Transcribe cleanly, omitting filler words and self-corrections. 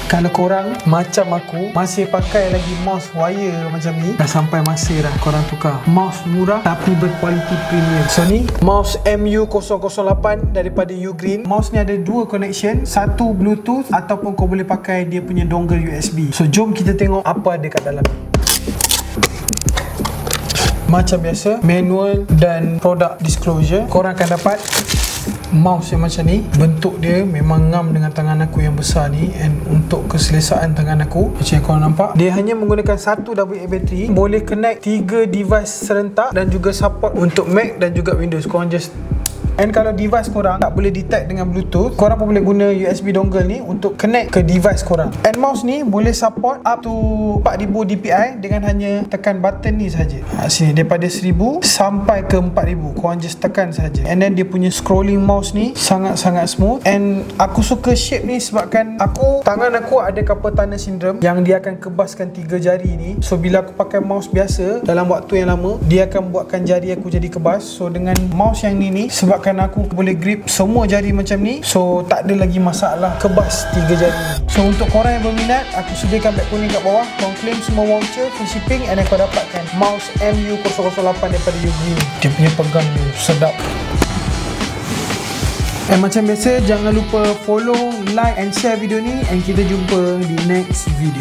Kalau korang macam aku masih pakai lagi mouse wire macam ni, dah sampai masa dah korang tukar mouse murah tapi berkualiti premium. So ni mouse MU008 daripada Ugreen. Mouse ni ada dua connection, satu Bluetooth ataupun kau boleh pakai dia punya dongle USB. So jom kita tengok apa ada kat dalam ni. Macam biasa, manual dan product disclosure. Korang akan dapat mouse yang macam ni. Bentuk dia memang ngam dengan tangan aku yang besar ni, and untuk keselesaan tangan aku, macam yang korang nampak, dia hanya menggunakan satu AA bateri, boleh connect 3 device serentak dan juga support untuk Mac dan juga Windows. Korang just, and kalau device korang tak boleh detect dengan Bluetooth, korang pun boleh guna USB dongle ni untuk connect ke device korang. And mouse ni boleh support up to 4000 DPI dengan hanya tekan button ni saja. Sini daripada 1000 sampai ke 4000, korang just tekan saja. And then dia punya scrolling mouse ni sangat-sangat smooth. And aku suka shape ni sebabkan tangan aku ada carpal tunnel syndrome yang dia akan kebaskan 3 jari ni. So bila aku pakai mouse biasa dalam waktu yang lama, dia akan buatkan jari aku jadi kebas. So dengan mouse yang ni sebab aku boleh grip semua jari macam ni, so tak ada lagi masalah kebas 3 jari ni. So untuk korang yang berminat, aku sediakan beg kuning kat bawah. Korang claim semua voucher, free shipping, and kau dapatkan mouse MU008 daripada Ugreen. Dia punya pegang ni sedap. And macam biasa, jangan lupa follow, like and share video ni, and kita jumpa di next video.